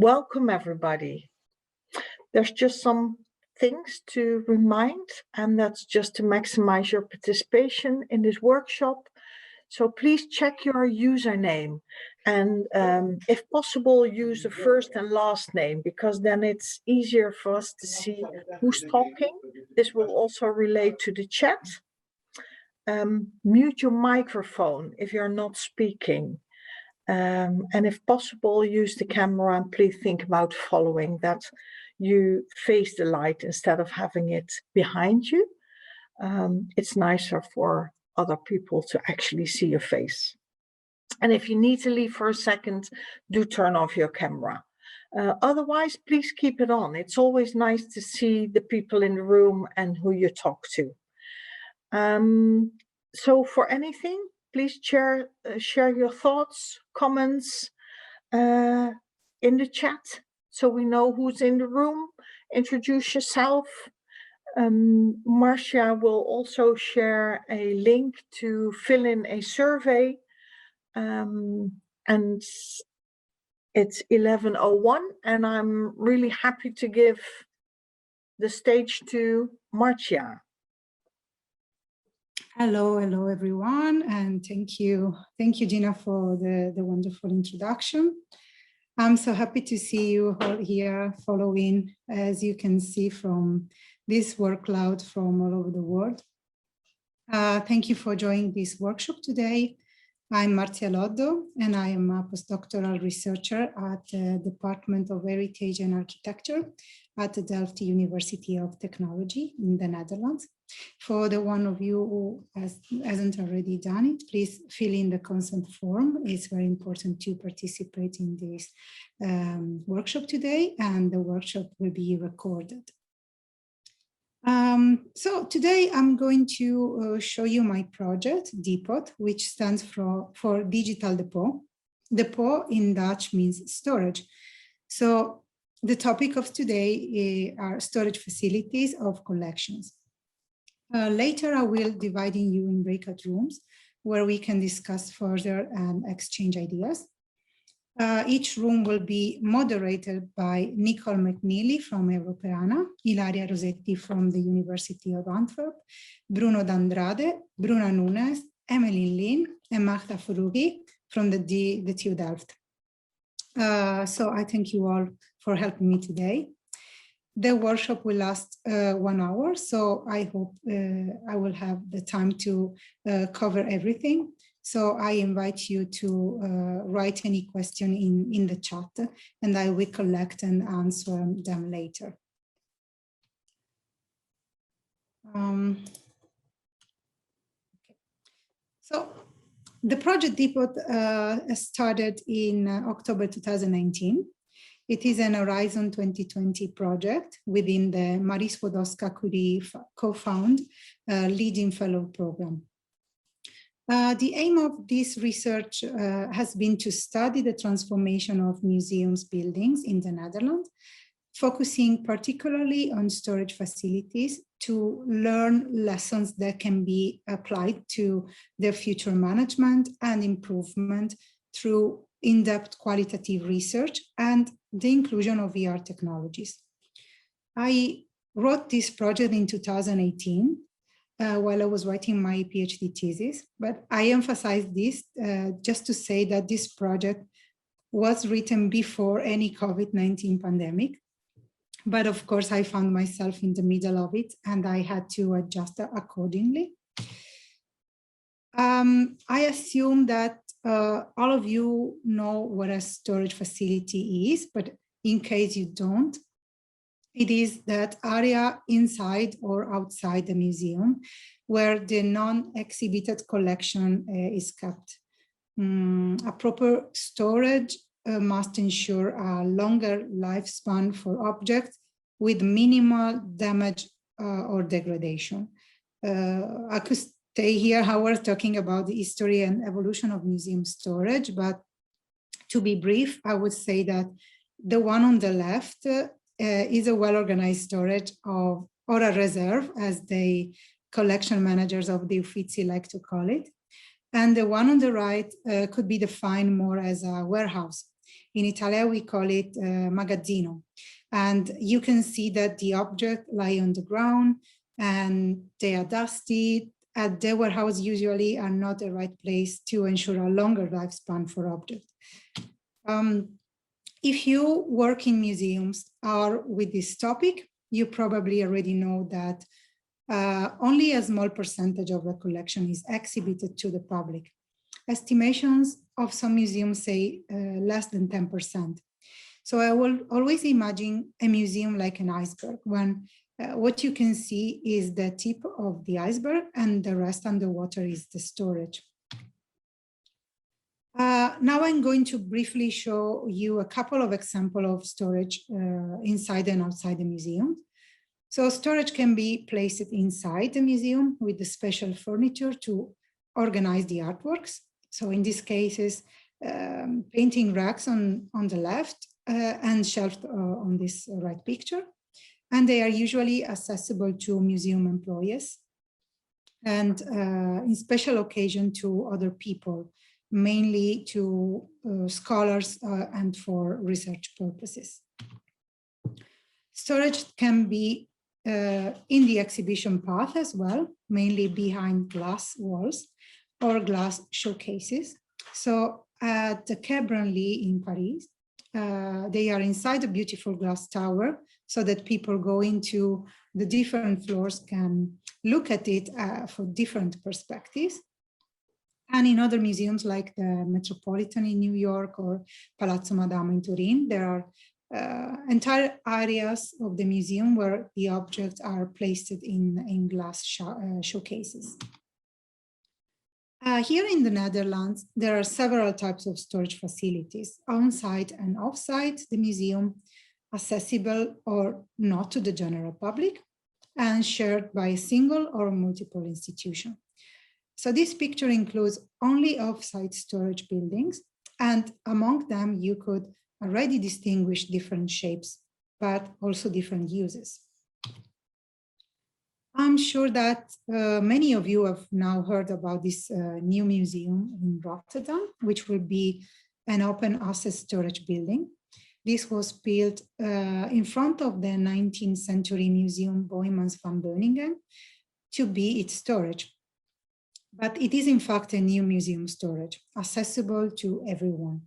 Welcome, everybody. There's just some things to remind, and that's just to maximize your participation in this workshop. So please check your username and if possible, use the first and last name, because then it's easier for us to see who's talking. This will also relate to the chat. Mute your microphone if you're not speaking. And if possible, use the camera, and please think about following that you face the light instead of having it behind you. It's nicer for other people to actually see your face. And if you need to leave for a second, do turn off your camera. Otherwise, please keep it on. It's always nice to see the people in the room and who you talk to. So for anything, please share your thoughts, comments in the chat so we know who's in the room. Introduce yourself. Marzia will also share a link to fill in a survey. And it's 11:01, and I'm really happy to give the stage to Marzia. Hello everyone, and thank you, Gina, for the wonderful introduction. I'm so happy to see you all here following, as you can see from this workload from all over the world. Thank you for joining this workshop today. I'm Marzia Loddo, and I am a postdoctoral researcher at the Department of Heritage and Architecture at the Delft University of Technology in the Netherlands. For the one of you who hasn't already done it, please fill in the consent form. It's very important to participate in this workshop today, and the workshop will be recorded. So today I'm going to show you my project, DPOT, which stands for Digital Depot. Depot in Dutch means storage. So the topic of today are storage facilities of collections. Later, I will divide you in breakout rooms where we can discuss further and exchange ideas. Each room will be moderated by Nicole McNeely from Europeana, Ilaria Rossetti from the University of Antwerp, Bruno D'Andrade, Bruna Nunes, Emily Lin, and Magda Furugi from the TU Delft. So I thank you all for helping me today. The workshop will last 1 hour, so I hope I will have the time to cover everything. So I invite you to write any question in the chat, and I will collect and answer them later. Okay. So the project Depot started in October 2019. It is an Horizon 2020 project within the Marie Skłodowska-Curie co-found Leading Fellow Program. The aim of this research has been to study the transformation of museums buildings in the Netherlands, focusing particularly on storage facilities to learn lessons that can be applied to their future management and improvement through in-depth qualitative research and the inclusion of VR technologies. I wrote this project in 2018 while I was writing my PhD thesis, but I emphasize this just to say that this project was written before any COVID-19 pandemic. But of course, I found myself in the middle of it, and I had to adjust accordingly. I assume that all of you know what a storage facility is, but in case you don't, it is that area inside or outside the museum where the non-exhibited collection is kept. A proper storage must ensure a longer lifespan for objects with minimal damage or degradation. I could stay here hours talking about the history and evolution of museum storage, but to be brief, I would say that the one on the left is a well-organized storage of, or a reserve, as the collection managers of the Uffizi like to call it. And the one on the right could be defined more as a warehouse. In Italian, we call it magazzino. And you can see that the objects lie on the ground and they are dusty. At the warehouse usually are not the right place to ensure a longer lifespan for objects. If you work in museums or with this topic, you probably already know that only a small percentage of the collection is exhibited to the public. Estimations of some museums say less than 10%. So I will always imagine a museum like an iceberg, when what you can see is the tip of the iceberg and the rest underwater is the storage. Now I'm going to briefly show you a couple of examples of storage inside and outside the museum. So storage can be placed inside the museum with the special furniture to organize the artworks. So in these cases, painting racks on the left and shelved on this right picture. And they are usually accessible to museum employees and in special occasion to other people, mainly to scholars and for research purposes. Storage can be in the exhibition path as well, mainly behind glass walls or glass showcases. So at the Quai Branly in Paris, they are inside a beautiful glass tower so that people going to the different floors can look at it for different perspectives. And in other museums like the Metropolitan in New York or Palazzo Madama in Turin, there are entire areas of the museum where the objects are placed in glass showcases. Here in the Netherlands, there are several types of storage facilities, on-site and off-site the museum, accessible or not to the general public, and shared by a single or multiple institution. So this picture includes only off-site storage buildings, and among them you could already distinguish different shapes, but also different uses. I'm sure that many of you have now heard about this new museum in Rotterdam, which will be an open access storage building. This was built in front of the 19th century museum Boijmans van Beuningen to be its storage. But it is in fact a new museum storage, accessible to everyone.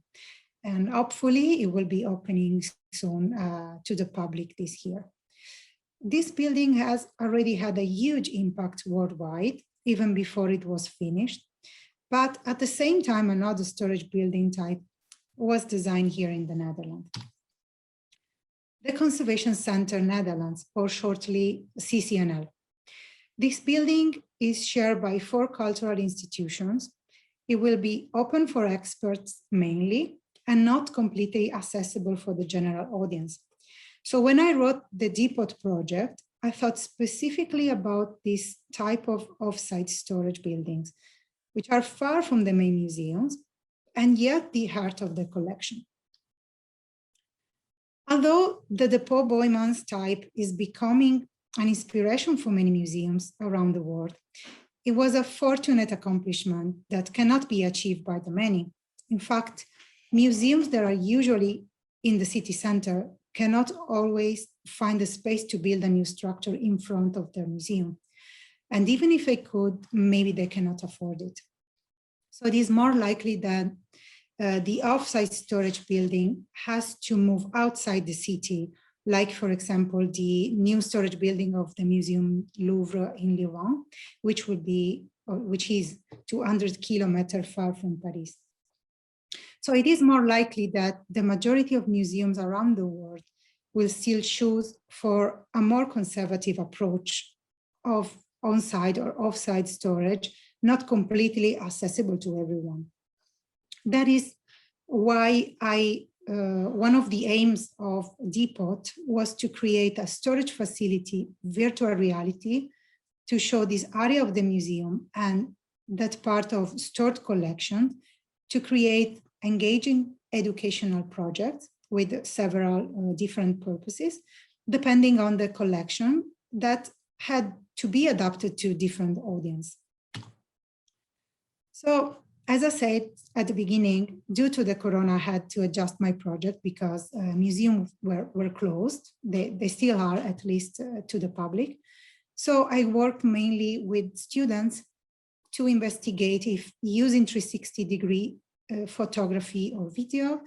And hopefully it will be opening soon to the public this year. This building has already had a huge impact worldwide, even before it was finished. But at the same time, another storage building type was designed here in the Netherlands. The Conservation Center Netherlands, or shortly CCNL. This building is shared by 4 cultural institutions. It will be open for experts mainly, and not completely accessible for the general audience. So when I wrote the Depot project, I thought specifically about this type of off-site storage buildings, which are far from the main museums, and yet the heart of the collection. Although the Depot Boijmans type is becoming an inspiration for many museums around the world, it was a fortunate accomplishment that cannot be achieved by the many. In fact, museums that are usually in the city center cannot always find the space to build a new structure in front of their museum. And even if they could, maybe they cannot afford it. So it is more likely that the off-site storage building has to move outside the city, like, for example, the new storage building of the Museum Louvre in Lyon, which is 200 kilometers far from Paris. So it is more likely that the majority of museums around the world will still choose for a more conservative approach of on-site or off-site storage, not completely accessible to everyone. That is why one of the aims of Depot was to create a storage facility, virtual reality, to show this area of the museum and that part of stored collection, to create engaging educational projects with several different purposes, depending on the collection that had to be adapted to different audience. So As I said at the beginning, due to the corona, I had to adjust my project because museums were closed. They still are, at least to the public. So I worked mainly with students to investigate if using 360-degree photography or video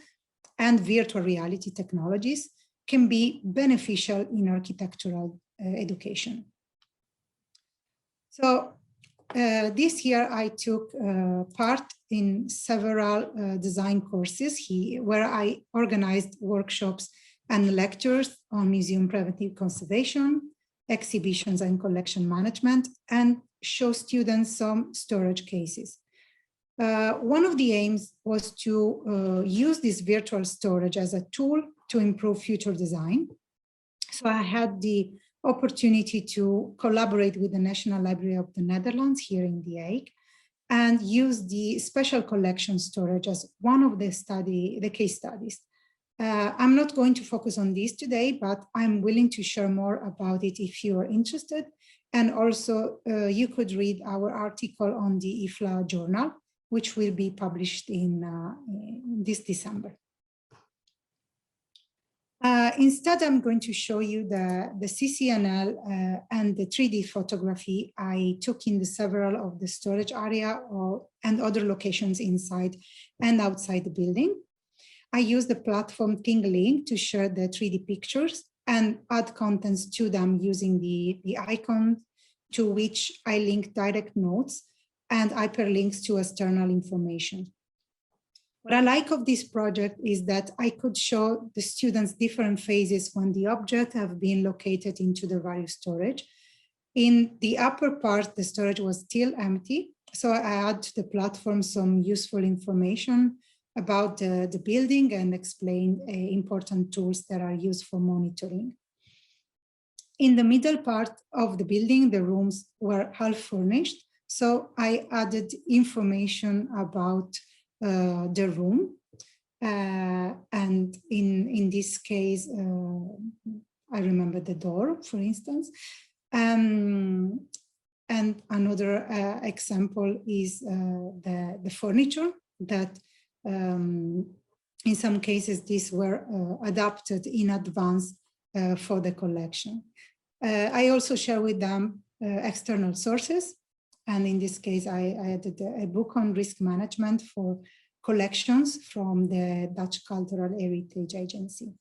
and virtual reality technologies can be beneficial in architectural education. So this year I took part in several design courses where I organized workshops and lectures on museum preventive conservation, exhibitions and collection management, and show students some storage cases. One of the aims was to use this virtual storage as a tool to improve future design. So I had the opportunity to collaborate with the National Library of the Netherlands here in The Hague and use the special collection storage as one of the case studies. I'm not going to focus on this today, but I'm willing to share more about it if you are interested. And also you could read our article on the IFLA journal, which will be published in this December. Instead, I'm going to show you the CCNL and the 3D photography I took in several of the storage area and other locations inside and outside the building. I use the platform ThingLink to share the 3D pictures and add contents to them using the icon to which I link direct notes and hyperlinks to external information. What I like of this project is that I could show the students different phases when the objects have been located into the various storage. In the upper part, the storage was still empty. So I add to the platform some useful information about the building and explain important tools that are used for monitoring. In the middle part of the building, the rooms were half furnished. So I added information about the room. And in this case, I remember the door, for instance. And another example is the furniture that in some cases, these were adapted in advance for the collection. I also share with them external sources. And in this case, I added a book on risk management for collections from the Dutch Cultural Heritage Agency.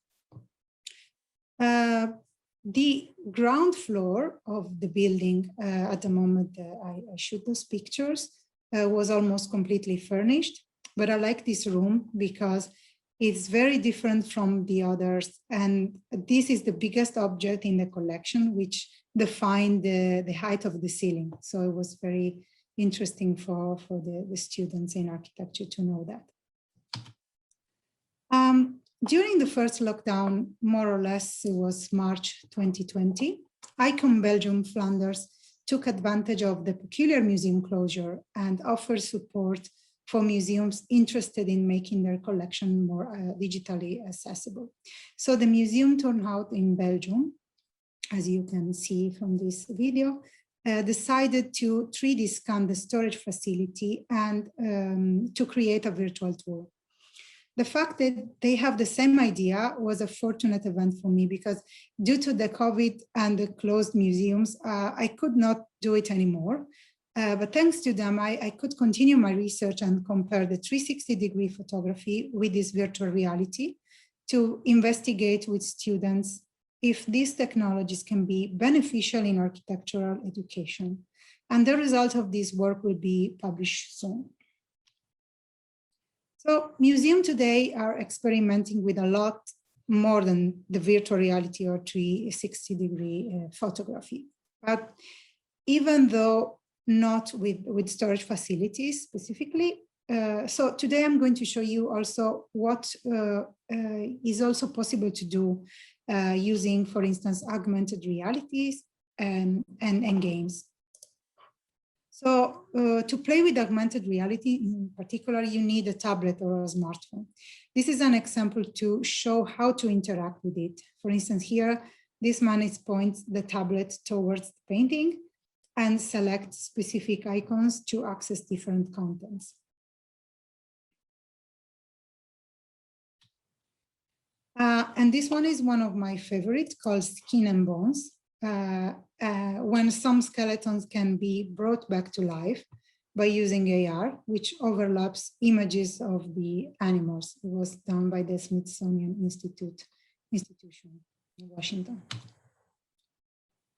The ground floor of the building at the moment I shoot those pictures was almost completely furnished. But I like this room because it's very different from the others. And this is the biggest object in the collection, which defined the height of the ceiling. So it was very interesting for the students in architecture to know that. During the first lockdown, more or less, it was March 2020, ICOM Belgium Flanders took advantage of the peculiar museum closure and offered support for museums interested in making their collection more digitally accessible. So the museum turnout in Belgium, as you can see from this video, decided to 3D scan the storage facility and to create a virtual tour. The fact that they have the same idea was a fortunate event for me because due to the COVID and the closed museums, I could not do it anymore. But thanks to them, I could continue my research and compare the 360-degree photography with this virtual reality to investigate with students if these technologies can be beneficial in architectural education. And the result of this work will be published soon. So museums today are experimenting with a lot more than the virtual reality or 360-degree photography. But even though not with storage facilities specifically. So today I'm going to show you also what is also possible to do using, for instance, augmented realities and games. So to play with augmented reality in particular, you need a tablet or a smartphone. This is an example to show how to interact with it. For instance, here, this man points the tablet towards the painting and select specific icons to access different contents. And this one is one of my favorites, called Skin and Bones, when some skeletons can be brought back to life by using AR, which overlaps images of the animals. It was done by the Smithsonian Institution in Washington.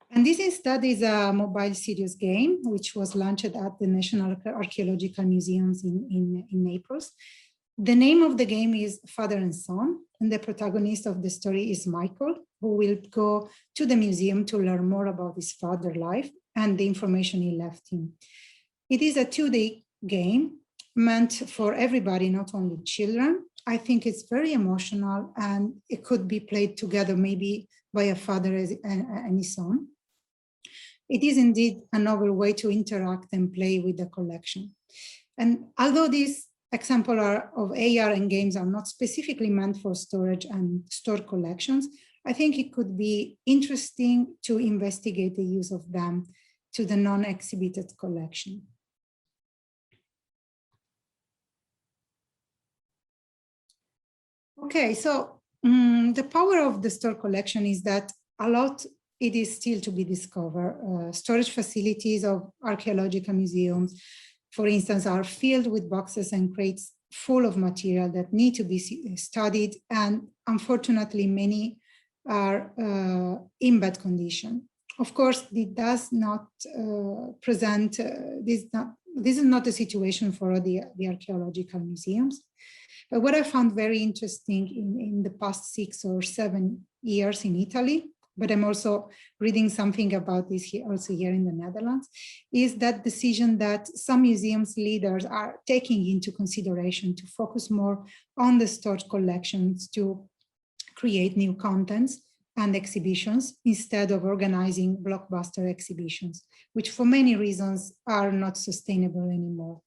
And this instead is a mobile serious game, which was launched at the National Archaeological Museums in Naples. The name of the game is Father and Son, and the protagonist of the story is Michael, who will go to the museum to learn more about his father's life and the information he left him. It is a 2-day game meant for everybody, not only children. I think it's very emotional, and it could be played together, maybe by a father and his son. It is indeed a novel way to interact and play with the collection. And although these examples of AR and games are not specifically meant for storage and stored collections, I think it could be interesting to investigate the use of them to the non-exhibited collection. Okay, so the power of the stored collection is that it is still to be discovered. Storage facilities of archaeological museums, for instance, are filled with boxes and crates full of material that need to be studied, and unfortunately, many are in bad condition. Of course, it does not present, this is not the situation for the archaeological museums. But what I found very interesting in the past 6 or 7 years in Italy, but I'm also reading something about this also here in the Netherlands, is that decision that some museums leaders are taking into consideration to focus more on the stored collections to create new contents and exhibitions instead of organizing blockbuster exhibitions, which for many reasons are not sustainable anymore.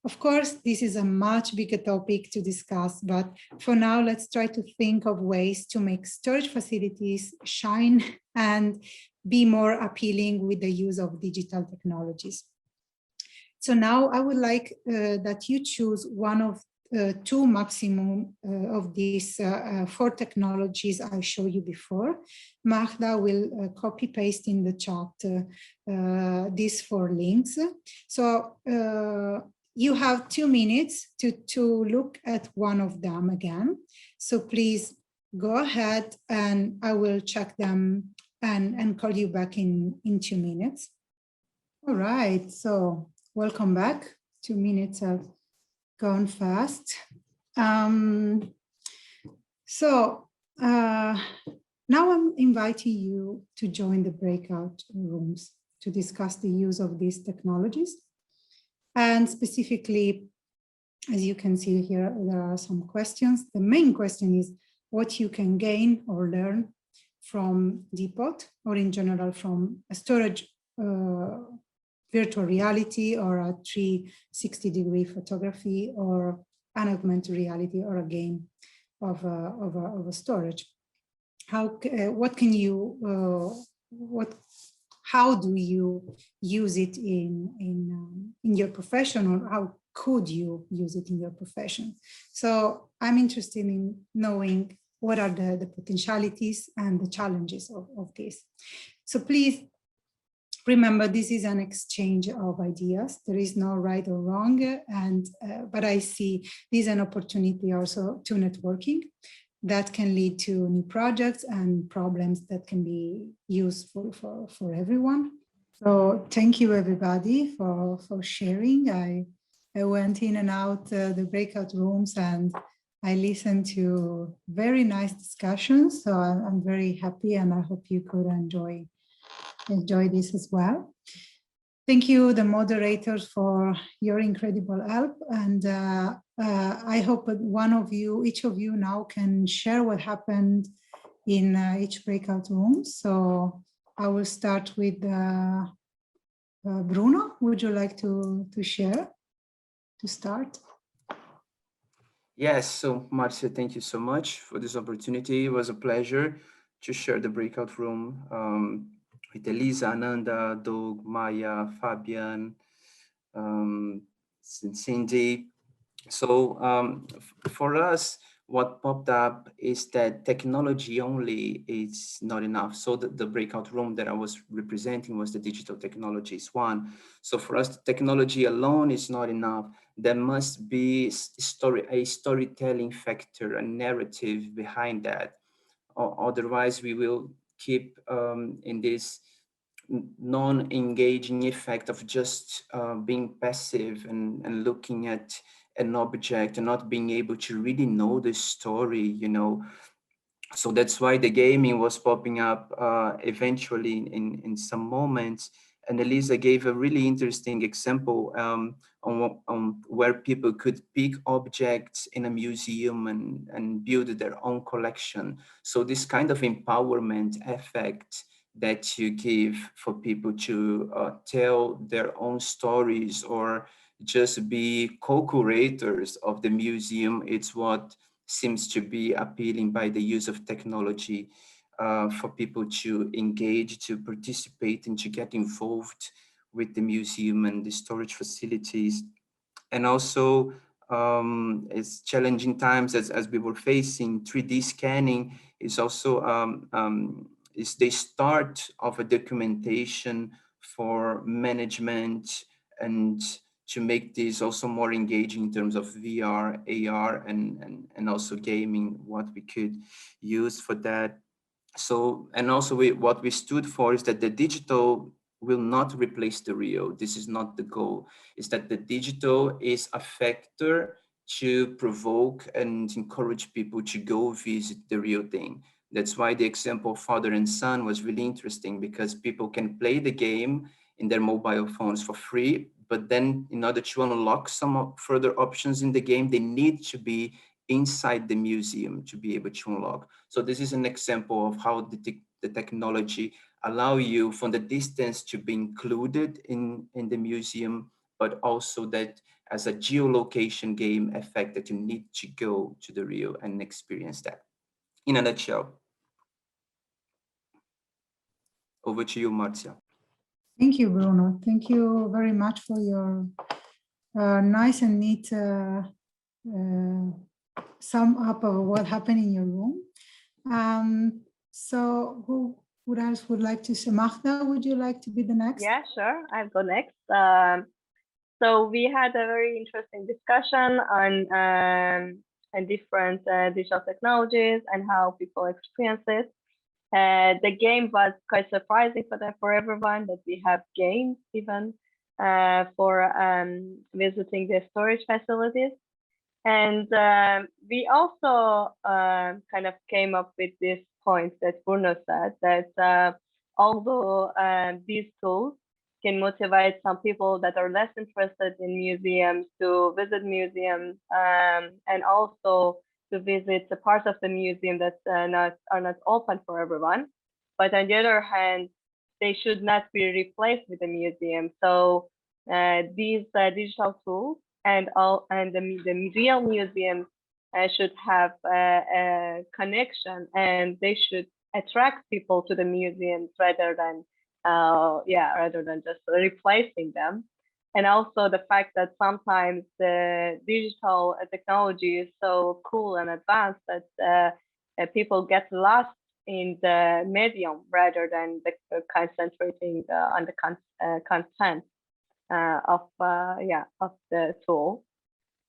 Of course, this is a much bigger topic to discuss, but for now, let's try to think of ways to make storage facilities shine and be more appealing with the use of digital technologies. So now I would like that you choose one of 2 maximum of these 4 technologies I showed you before. Magda will copy paste in the chat these 4 links. So you have 2 minutes to look at one of them again. So please go ahead and I will check them and call you back in 2 minutes. All right, so welcome back. 2 minutes have gone fast. Now I'm inviting you to join the breakout rooms to discuss the use of these technologies. And specifically, as you can see here, there are some questions. The main question is what you can gain or learn from Depot, or in general from a storage virtual reality, or a 360-degree photography, or an augmented reality, or a game of a storage. How do you use it in your profession, or how could you use it in your profession? So I'm interested in knowing what are the potentialities and the challenges of this. So please remember, this is an exchange of ideas. There is no right or wrong, but I see this as an opportunity also to networking that can lead to new projects and problems that can be useful for everyone. So thank you everybody for sharing. I went in and out the breakout rooms and I listened to very nice discussions. So I'm very happy, and I hope you could enjoy this as well. Thank you, the moderators, for your incredible help. And I hope that each of you now can share what happened in each breakout room. So I will start with Bruno. Would you like to share to start? Yes, so Marzia, thank you so much for this opportunity. It was a pleasure to share the breakout room with Elisa, Ananda, Doug, Maya, Fabian, Cindy. So for us, what popped up is that technology only is not enough. So the breakout room that I was representing was the digital technologies one. So for us, technology alone is not enough. There must be a storytelling factor, a narrative behind that. Otherwise, we will keep in this non-engaging effect of just being passive and looking at an object and not being able to really know the story, you know. So that's why the gaming was popping up eventually in some moments. And Elisa gave a really interesting example on where people could pick objects in a museum and build their own collection. So this kind of empowerment effect that you give for people to tell their own stories or just be co-curators of the museum, it's what seems to be appealing by the use of technology for people to engage, to participate, and to get involved with the museum and the storage facilities. And also, it's challenging times as we were facing. 3D scanning is also is the start of a documentation for management and to make this also more engaging in terms of VR, AR, and also gaming, what we could use for that. So, and also what we stood for is that the digital will not replace the real. This is not the goal. It's that the digital is a factor to provoke and encourage people to go visit the real thing. That's why the example of father and son was really interesting, because people can play the game in their mobile phones for free, but then in order to unlock some further options in the game, they need to be inside the museum to be able to unlock. So this is an example of how the technology allow you from the distance to be included in the museum, but also that as a geolocation game effect that you need to go to the Rio and experience that. In a nutshell. Over to you, Marzia. Thank you, Bruno. Thank you very much for your nice and neat sum up of what happened in your room. So who else would like to say? Magda, would you like to be the next? Yeah, sure. I'll go next. So we had a very interesting discussion on different digital technologies and how people experience it. The game was quite surprising for everyone that we have games even for visiting the storage facilities. And we also kind of came up with this point that Bruno said, that although these tools can motivate some people that are less interested in museums to visit museums and also to visit the parts of the museum that are not open for everyone. But on the other hand, they should not be replaced with the museum. So these digital tools and the real museums should have a connection, and they should attract people to the museums rather than just replacing them. And also the fact that sometimes the digital technology is so cool and advanced that people get lost in the medium rather than concentrating on the content of the tool.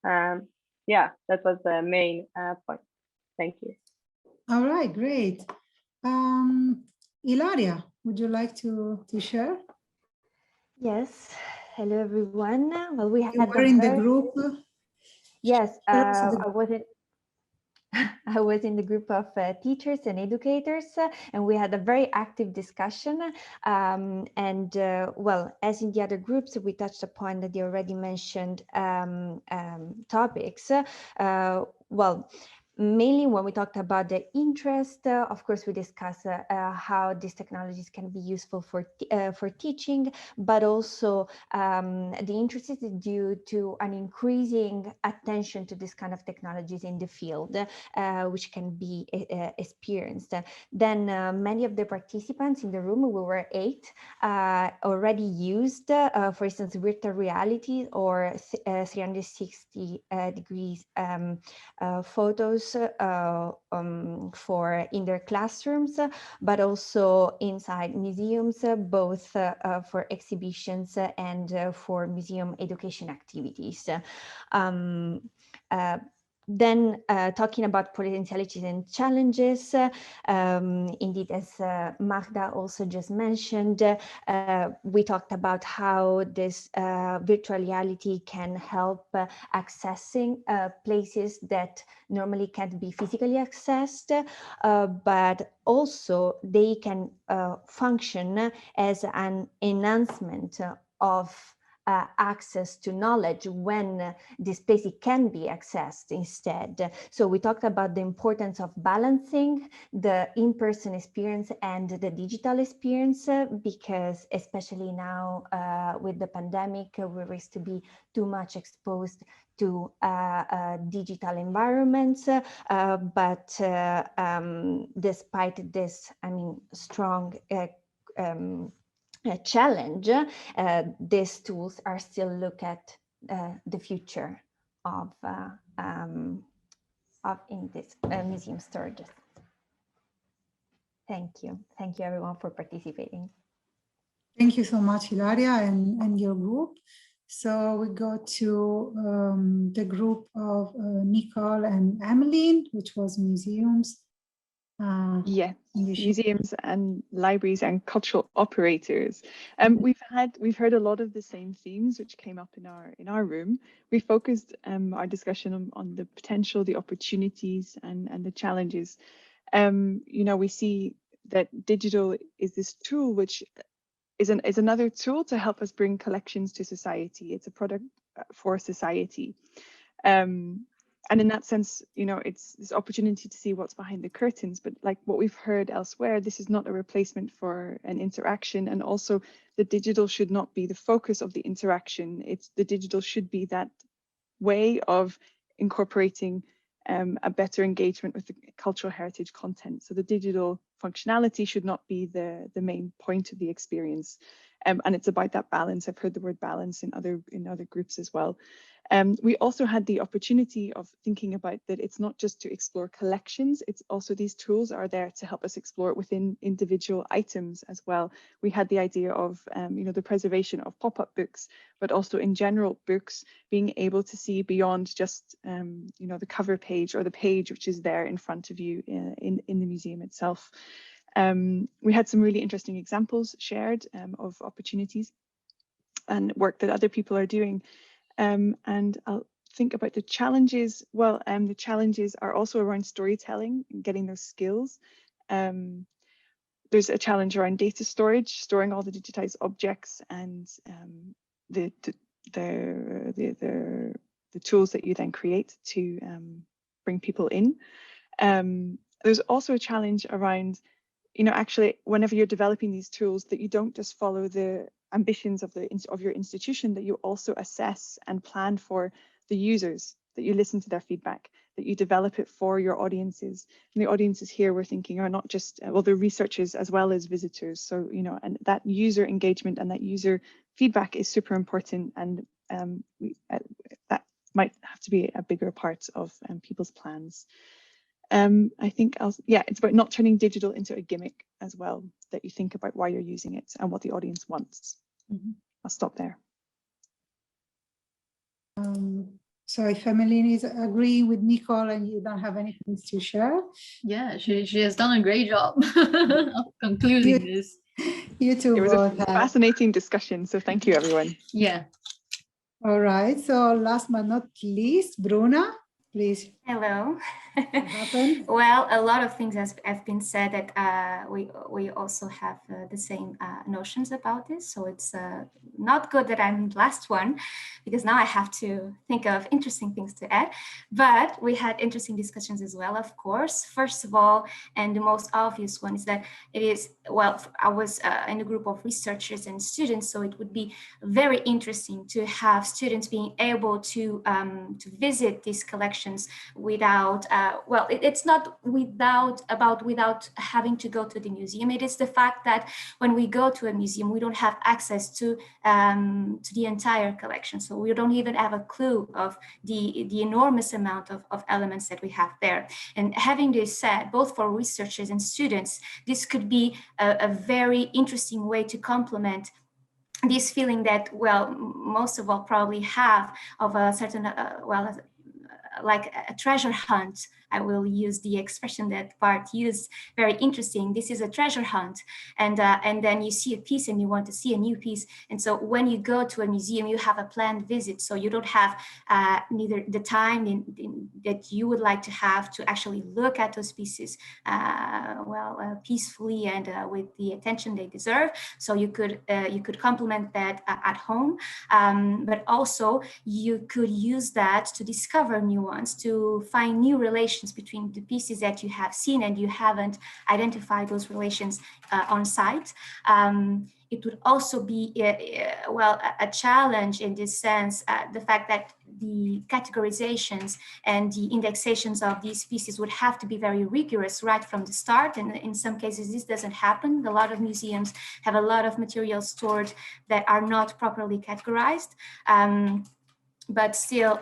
That was the main point. Thank you. All right, great. Ilaria, would you like to share? Yes. Hello, everyone. Well, we had in the group. Yes, I was in the group of teachers and educators, and we had a very active discussion. Well, as in the other groups, we touched upon the already mentioned topics. Well, mainly when we talked about the interest, of course, we discussed how these technologies can be useful for teaching, but also the interest is due to an increasing attention to this kind of technologies in the field, which can be experienced. Then many of the participants in the room, we were 8, already used, for instance, virtual reality or 360 degrees photos use for in their classrooms, but also inside museums, both for exhibitions and for museum education activities. Then talking about potentialities and challenges, indeed, as Magda also just mentioned, we talked about how this virtual reality can help accessing places that normally can't be physically accessed, but also they can function as an enhancement of access to knowledge when this place can be accessed instead. So we talked about the importance of balancing the in-person experience and the digital experience, because especially now with the pandemic, we risk to be too much exposed to digital environments, but despite this, strong challenge, these tools are still look at the future of in this museum storages. Thank you everyone for participating. Thank you so much, Hilaria, and your group. So we go to the group of Nicole and Emmeline, which was museums. Yes, museums and libraries and cultural operators. We've heard a lot of the same themes which came up in our room. We focused our discussion on the potential, the opportunities, and the challenges. We see that digital is this tool which is another tool to help us bring collections to society. It's a product for society. And in that sense, it's this opportunity to see what's behind the curtains. But like what we've heard elsewhere, this is not a replacement for an interaction. And also the digital should not be the focus of the interaction. The digital should be that way of incorporating a better engagement with the cultural heritage content. So the digital functionality should not be the main point of the experience. And it's about that balance. I've heard the word balance in other groups as well. We also had the opportunity of thinking about that it's not just to explore collections, it's also these tools are there to help us explore it within individual items as well. We had the idea of the preservation of pop-up books, but also in general books, being able to see beyond just the cover page or the page which is there in front of you in the museum itself. We had some really interesting examples shared of opportunities and work that other people are doing. And I'll think about the challenges. Well, the challenges are also around storytelling and getting those skills. There's a challenge around data storage, storing all the digitized objects and the tools that you then create to bring people in. There's also a challenge around, actually, whenever you're developing these tools, that you don't just follow the ambitions of your institution, that you also assess and plan for the users, that you listen to their feedback, that you develop it for your audiences. And the audiences here we're thinking are not just, they're researchers as well as visitors. So, and that user engagement and that user feedback is super important. And that might have to be a bigger part of people's plans. I think it's about not turning digital into a gimmick as well, that you think about why you're using it and what the audience wants. Mm-hmm. I'll stop there. So if Emmeline is agreeing with Nicole and you don't have anything to share. Yeah, she has done a great job of concluding this. You too. It was a fascinating discussion, so thank you, everyone. Yeah. All right, so last but not least, Bruna, please. Hello. What happened? Well, a lot of things have been said that we also have the same notions about this. So it's not good that I'm the last one, because now I have to think of interesting things to add. But we had interesting discussions as well, of course. First of all, and the most obvious one is that it is, I was in a group of researchers and students, so it would be very interesting to have students being able to visit these collections without, well, it's not without having to go to the museum. It is the fact that when we go to a museum, we don't have access to the entire collection. So we don't even have a clue of the enormous amount of elements that we have there. And having this said, both for researchers and students, this could be a very interesting way to complement this feeling that, well, most of all probably have of a certain, well, like a treasure hunt. I will use the expression that Bart used, very interesting. This is a treasure hunt. And then you see a piece and you want to see a new piece. And so when you go to a museum, you have a planned visit. So you don't have neither the time that you would like to have to actually look at those pieces, peacefully and with the attention they deserve. So you could complement that at home, but also you could use that to discover new ones, to find new relations between the pieces that you have seen and you haven't identified those relations on site. It would also be, a challenge in this sense, the fact that the categorizations and the indexations of these pieces would have to be very rigorous right from the start. And in some cases, this doesn't happen. A lot of museums have a lot of materials stored that are not properly categorized. But still,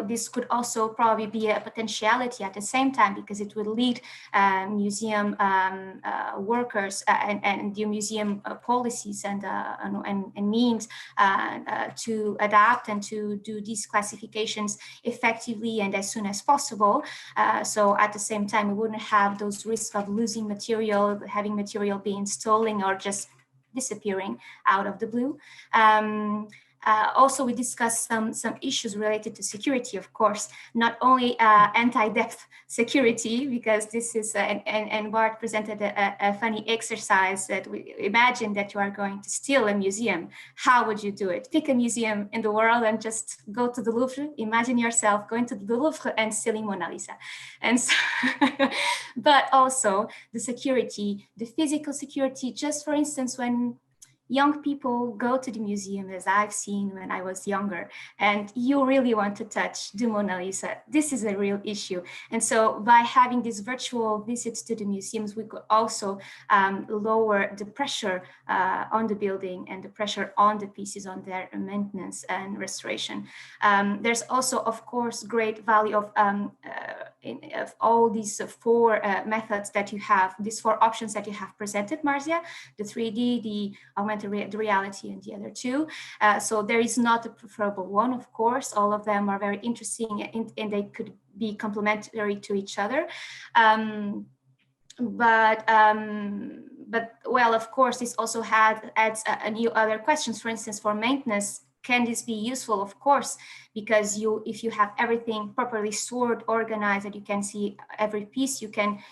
this could also probably be a potentiality at the same time, because it would lead museum workers and the museum policies and means to adapt and to do these classifications effectively and as soon as possible. So at the same time, we wouldn't have those risks of losing material, having material being stolen or just disappearing out of the blue. Also, we discussed some issues related to security, of course, not only anti-depth security, because this is, and Bart presented a funny exercise that we imagine that you are going to steal a museum. How would you do it? Pick a museum in the world and just go to the Louvre. Imagine yourself going to the Louvre and stealing Mona Lisa. And so, but also the security, the physical security, just for instance, when young people go to the museum, as I've seen when I was younger, and you really want to touch the Mona Lisa. This is a real issue. And so by having these virtual visits to the museums, we could also lower the pressure on the building and the pressure on the pieces, on their maintenance and restoration. There's also, of course, great value of all these four methods that you have, these four options that you have presented, Marzia, the 3D, the augmented reality, and the other two. So there is not a preferable one, of course. All of them are very interesting and they could be complementary to each other. But well, of course, this also adds a new other questions. For instance, for maintenance, can this be useful? Of course, because if you have everything properly stored, organized, and you can see every piece, you can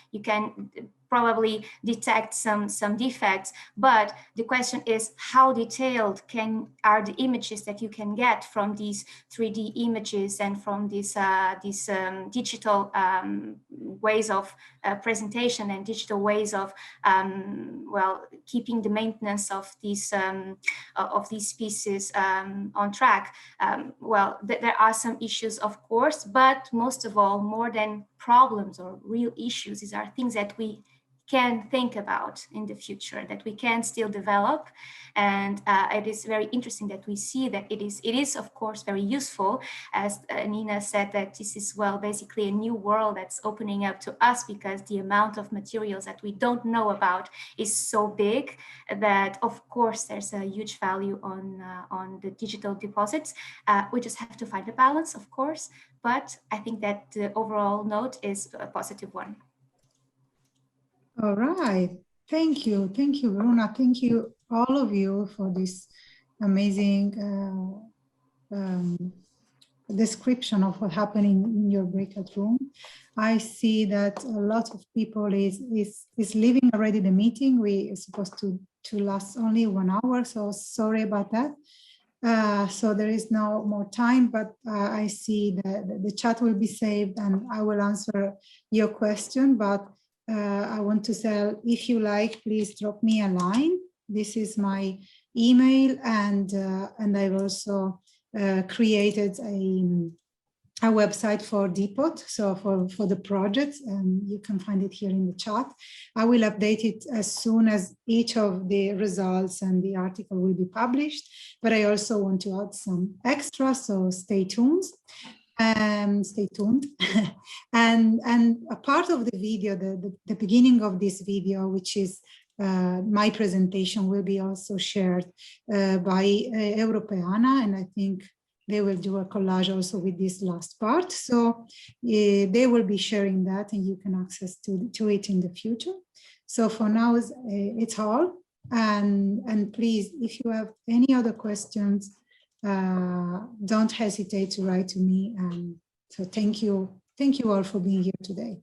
probably detect some defects. But the question is, how detailed are the images that you can get from these 3D images and from these digital ways of presentation and digital ways of keeping the maintenance of these pieces on track. There are some issues, of course, but most of all, more than problems or real issues, these are things that we can think about in the future, that we can still develop. And it is very interesting that we see that it is of course very useful, as Nina said, that this is basically a new world that's opening up to us, because the amount of materials that we don't know about is so big that of course there's a huge value on the digital deposits. We just have to find a balance, of course, but I think that the overall note is a positive one. All right. Thank you. Thank you, Bruna. Thank you, all of you, for this amazing description of what's happening in your breakout room. I see that a lot of people is leaving already the meeting. We are supposed to last only 1 hour, so sorry about that. So there is no more time, but I see the chat will be saved and I will answer your question. But I want to say, if you like, please drop me a line. This is my email, and I've also created a website for Depot, so for the project, and you can find it here in the chat. I will update it as soon as each of the results and the article will be published, but I also want to add some extra, so stay tuned. Stay tuned. and a part of the video, the beginning of this video, which is my presentation, will be also shared by Europeana, and I think they will do a collage also with this last part. So they will be sharing that, and you can access to it in the future. So for now, it's all. And please, if you have any other questions, don't hesitate to write to me. So thank you all for being here today.